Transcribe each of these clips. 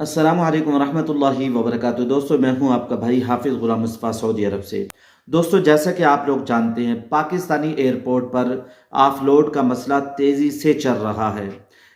अस्सलामु अलैकुम रहमतुल्लाहि व बरकातुहू। दोस्तों, मैं हूं आपका भाई हाफिज़ गुलाम मुस्तफ़ा सऊदी अरब से। दोस्तों, जैसा कि आप लोग जानते हैं, पाकिस्तानी एयरपोर्ट पर ऑफलोड का मसला तेज़ी से चल रहा है।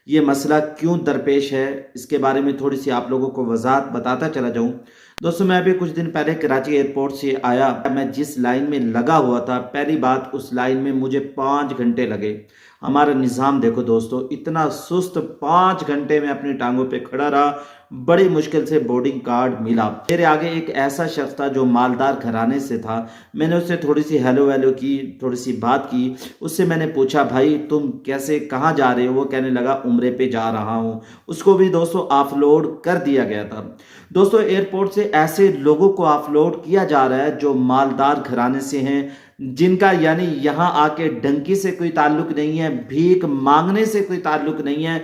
ये मसला क्यों दरपेश है, इसके बारे में थोड़ी सी आप लोगों को वजाहत बताता चला जाऊं। दोस्तों, मैं अभी कुछ दिन पहले कराची एयरपोर्ट से आया। मैं जिस लाइन में लगा हुआ था, पहली बात उस लाइन में मुझे 5 घंटे लगे। हमारा निज़ाम देखो दोस्तों, इतना सुस्त। 5 घंटे में अपनी टांगों पे खड़ा रहा, बड़ी मुश्किल से बोर्डिंग कार्ड मिला। मेरे आगे एक ऐसा शख्स था जो मालदार घराने से था। मैंने उससे थोड़ी सी हेलो वेलो की, थोड़ी सी बात की। उससे मैंने पूछा, भाई तुम कैसे, कहाँ जा रहे हो? वो कहने लगा, उम्रे पे जा रहा हूँ। उसको भी दोस्तों ऑफलोड कर दिया गया था। दोस्तों, एयरपोर्ट से ऐसे लोगों को ऑफलोड किया जा रहा है जो मालदार घराने से हैं, जिनका यानी यहाँ आके डंकी से कोई ताल्लुक नहीं है, भीख मांगने से कोई ताल्लुक नहीं है।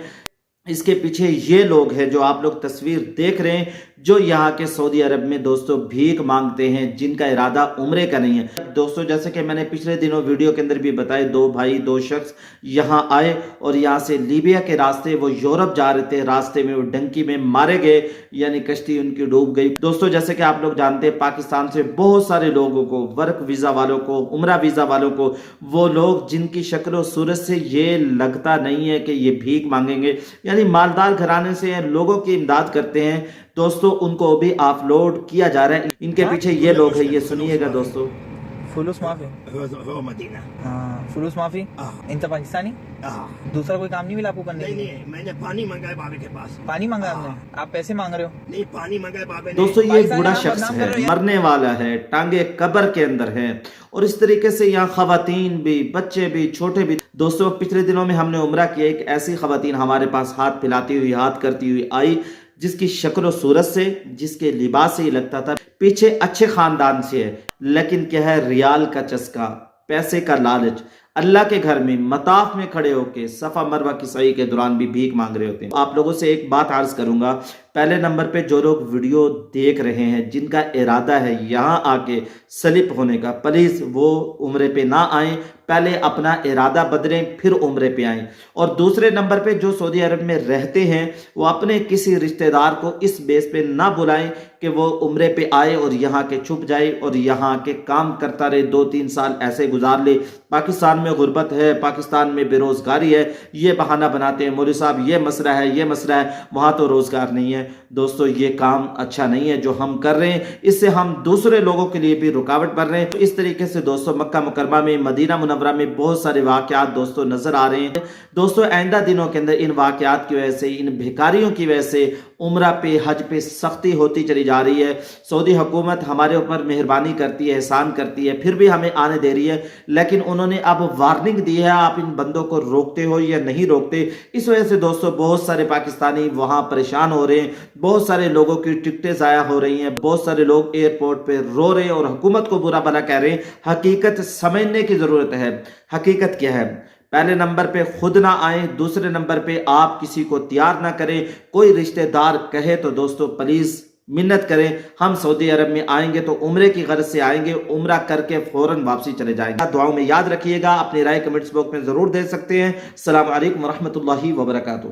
इसके पीछे ये लोग हैं जो आप लोग तस्वीर देख रहे हैं, जो यहाँ के सऊदी अरब में दोस्तों भीख मांगते हैं, जिनका इरादा उम्रे का नहीं है। दोस्तों, जैसे कि मैंने पिछले दिनों वीडियो के अंदर भी बताया, दो शख्स यहाँ आए और यहाँ से लीबिया के रास्ते वो यूरोप जा रहे थे। रास्ते में वो डंकी में मारे गए, यानी कश्ती उनकी डूब गई। दोस्तों, जैसे कि आप लोग जानते हैं, पाकिस्तान से बहुत सारे लोगों को, वर्क वीज़ा वालों को, उम्रा वीज़ा वालों को, वो लोग जिनकी शक्ल सूरत से ये लगता नहीं है कि ये भीख मांगेंगे, यानी मालदार घराने से लोगों की इमदाद करते हैं, दोस्तों उनको भी ऑफलोड किया जा रहा है। इनके पीछे ये लोग हैं, ये सुनिएगा दोस्तों। फुलूस माफी। هو مدينة हाँ, फुलूस माफी। इंत पाकिस्तानी। दूसरा कोई काम नहीं मिला आपको करने के लिए? नहीं, मैंने पानी मंगा है बाबे के पास। पानी मांगा आपने? आप पैसे मांग रहे हो? नहीं, पानी मंगा है बाबे ने। दोस्तों, ये पाकिस्तानी बूढ़ा नाम शख्स बदनाम है, कर रहे हो मरने वाला है, टांगे कब्र के अंदर है। और इस तरीके से यहाँ खवातीन भी, बच्चे भी, छोटे भी। दोस्तों, पिछले दिनों में हमने उम्रा किया, एक ऐसी खवातीन हमारे पास हाथ फैलाती हुई, हाथ करती हुई आई, जिसकी शक्ल और सूरत से, जिसके लिबास से ही लगता था पीछे अच्छे खानदान से है, लेकिन क्या है, रियाल का चस्का, पैसे का लालच, अल्लाह के घर में मताफ में खड़े होके सफा मरवा की सही के दौरान भी भीख मांग रहे होते हैं। आप लोगों से एक बात अर्ज करूंगा, पहले नंबर पे जो लोग वीडियो देख रहे हैं, जिनका इरादा है यहाँ आके स्लिप होने का, प्लीज वो उम्रे पे ना आए, पहले अपना इरादा बदलें, फिर उम्रे पे आएं। और दूसरे नंबर पे जो सऊदी अरब में रहते हैं, वो अपने किसी रिश्तेदार को इस बेस पे ना बुलाएं कि वो उम्रे पे आए और यहाँ के छुप जाए और यहाँ के काम करता रहे, 2-3 साल ऐसे गुजार ले। पाकिस्तान में गुर्बत है, पाकिस्तान में बेरोजगारी है, ये बहाना बनाते हैं, मौलवी साहब ये मसला है, ये मसला है, वहाँ तो रोजगार नहीं है। दोस्तों, ये काम अच्छा नहीं है जो हम कर रहे हैं, इससे हम दूसरे लोगों के लिए भी रुकावट बन रहे हैं। तो इस तरीके से दोस्तों, मक्का मुकरमा में, मदीना मुनव्वरा में बहुत सारे वाकयात दोस्तों नजर आ रहे हैं। दोस्तों, आइंदा दिनों के अंदर इन वाकयात की वजह से, इन भिखारियों की वजह से उम्रा पे, हज पे सख्ती होती चली जा रही है। सऊदी हुकूमत हमारे ऊपर मेहरबानी करती है, एहसान करती है, फिर भी हमें आने दे रही है, लेकिन उन्होंने अब वार्निंग दी है, आप इन बंदों को रोकते हो या नहीं रोकते। इस वजह से दोस्तों बहुत सारे पाकिस्तानी वहां परेशान हो रहे हैं, बहुत सारे लोगों की टिकटें ज़ाया हो रही हैं, बहुत सारे लोग एयरपोर्ट पे रो रहे हैं और हुकूमत को बुरा भला कह रहे हैं। हकीकत समझने की जरूरत है। हकीकत क्या है? पहले नंबर पे खुद ना आए, दूसरे नंबर पे आप किसी को तैयार ना करें। कोई रिश्तेदार कहे तो दोस्तों प्लीज मिन्नत करें, हम सऊदी अरब में आएंगे तो उम्रे की गर्ज से आएंगे, उम्रा करके फौरन वापसी चले जाएंगे। दुआओं में याद रखिएगा, अपनी राय कमेंट्स बॉक्स में जरूर दे सकते हैं। अस्सलाम वालेकुम रहमतुल्लाहि व बरकातुहू।